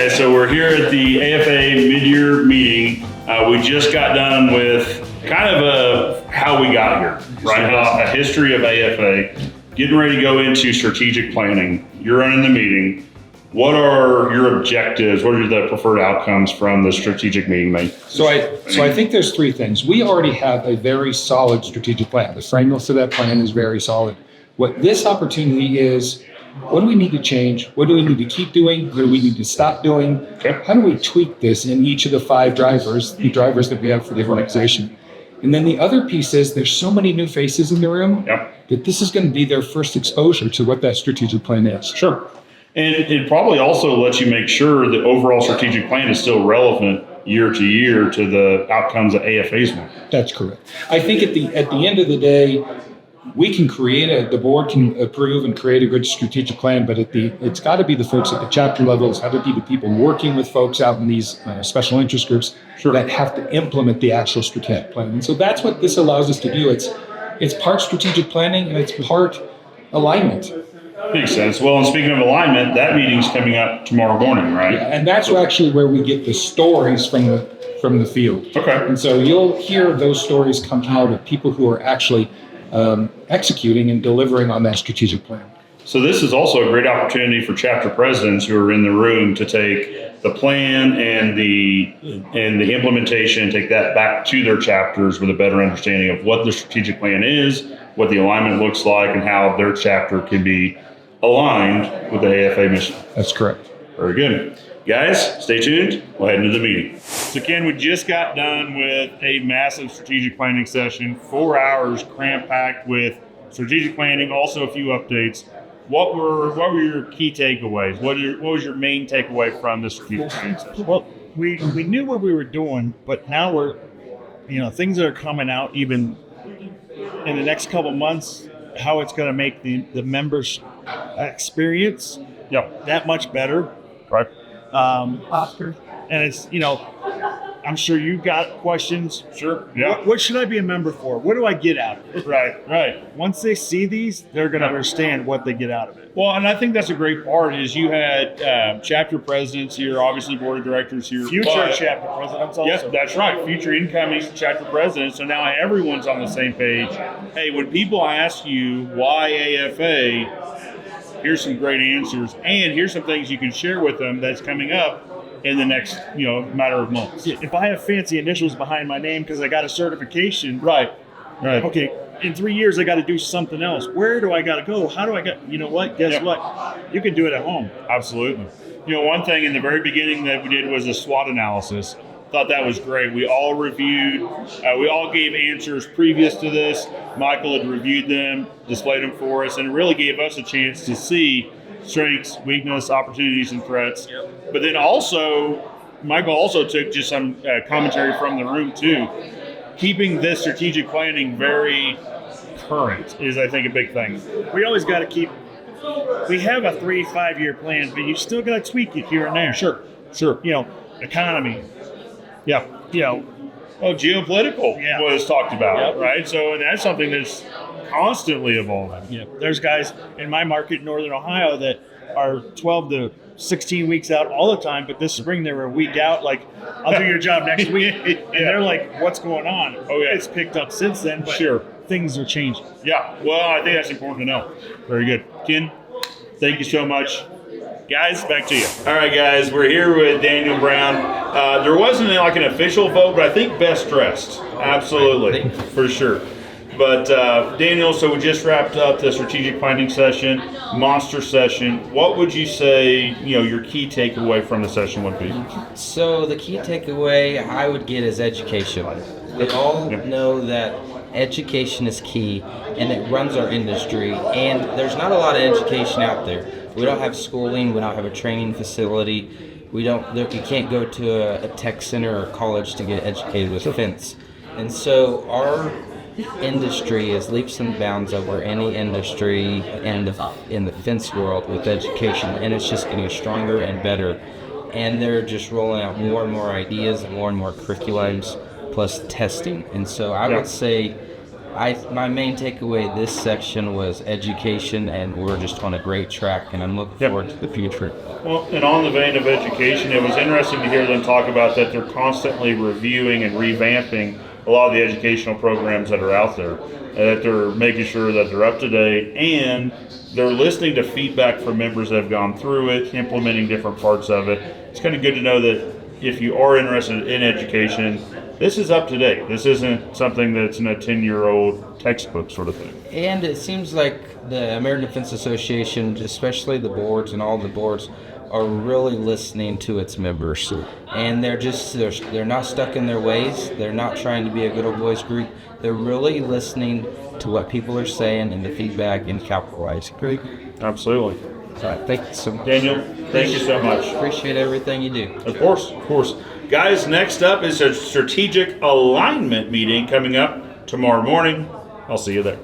Okay, so we're here at the AFA mid-year meeting. We just got done with kind of how we got here, right? A history of AFA, getting ready to go into strategic planning. You're running the meeting. What are your objectives? What are the preferred outcomes from the strategic meeting, mate? So I think there's three things. We already have a very solid strategic plan. The framework to that plan is very solid. What this opportunity is, what do we need to change? What do we need to keep doing? What do we need to stop doing? Okay. How do we tweak this in each of the five drivers, the drivers that we have for the organization? And then the other piece is there's so many new faces in the room that this is going to be their first exposure to what that strategic plan is. Sure. And it probably also lets you make sure the overall strategic plan is still relevant year to year to the outcomes that AFA's want. That's correct. I think at the end of the day, we can the board can approve and create a good strategic plan, but it's got to be the folks at the chapter level. It's got to be the people working with folks out in these special interest groups that have to implement the actual strategic plan. And so that's what this allows us to do. It's part strategic planning and it's part alignment. Makes sense. Well, and speaking of alignment, that meeting's coming up tomorrow morning, right? Yeah, and that's actually where we get the stories from the field. Okay. And so you'll hear those stories come out of people who are actually executing and delivering on that strategic plan. So this is also a great opportunity for chapter presidents who are in the room to take the plan and the implementation and take that back to their chapters with a better understanding of what the strategic plan is, what the alignment looks like, and how their chapter can be aligned with the AFA mission. That's correct. Very good. Guys, stay tuned. We'll head into the meeting. So Ken, we just got done with a massive strategic planning session, 4 hours cram-packed with strategic planning, also a few updates. What were your key takeaways? What was your main takeaway from this strategic planning session? Well, we knew what we were doing, but now we're, things that are coming out even in the next couple months, how it's going to make the members' experience that much better. Right. And it's, I'm sure you've got questions. Sure. Yeah. What should I be a member for? What do I get out of it? Right. Once they see these, they're going to understand what they get out of it. Well, and I think that's a great part is you had chapter presidents here, obviously board of directors here. Future chapter presidents also. Yes, that's right. Future incoming chapter presidents. So now everyone's on the same page. Hey, when people ask you why AFA, here's some great answers, and here's some things you can share with them that's coming up in the next, matter of months. If I have fancy initials behind my name because I got a certification, right. Okay, in 3 years I got to do something else. Where do I got to go? How do I get? You know what? Guess what? You can do it at home. Absolutely. One thing in the very beginning that we did was a SWOT analysis. Thought that was great. We all reviewed, we all gave answers previous to this. Michael had reviewed them, displayed them for us, and it really gave us a chance to see strengths, weakness, opportunities, and threats. Yep. But then Michael also took just some commentary from the room too. Keeping this strategic planning very current is, I think, a big thing. We always got to we have a 3-5 year plan, but you still got to tweak it here and there. Sure. Economy. Yeah. Geopolitical was talked about, right? So that's something that's constantly evolving. Yeah. There's guys in my market in Northern Ohio that are 12 to 16 weeks out all the time, but this spring they were a week out, like, I'll do your job next week. And they're like, what's going on? Oh, yeah. It's picked up since then, but things are changing. Yeah. Well, I think that's important to know. Very good. Ken, thank you so much. Guys, back to you. All right, guys, we're here with Daniel Brown. There wasn't like an official vote, but I think best dressed. Absolutely, for sure. But Daniel, so we just wrapped up the strategic planning session, monster session. What would you say, your key takeaway from the session would be? So the key takeaway I would get is education. We all know that education is key, and it runs our industry. And there's not a lot of education out there. We don't have schooling. We don't have a training facility. You can't go to a tech center or college to get educated with fence. And so our industry is leaps and bounds over any industry in the fence world with education, and it's just getting stronger and better. And they're just rolling out more and more ideas and more curriculums, plus testing. And so I would say my main takeaway this section was education, and we're just on a great track, and I'm looking forward to the future. Well, and on the vein of education, it was interesting to hear them talk about that they're constantly reviewing and revamping a lot of the educational programs that are out there, and that they're making sure that they're up to date, and they're listening to feedback from members that have gone through it, implementing different parts of it. It's kind of good to know that if you are interested in education, this is up to date. This isn't something that's in a 10-year-old textbook sort of thing. And it seems like the American Defense Association, especially the boards and all the boards, are really listening to its members. And they're not stuck in their ways. They're not trying to be a good old boys group. They're really listening to what people are saying and the feedback and capitalizing. Great. Absolutely. All right, thank you so much. Daniel, thank you so much. Appreciate everything you do. Of course, of course. Guys, next up is a strategic alignment meeting coming up tomorrow morning. I'll see you there.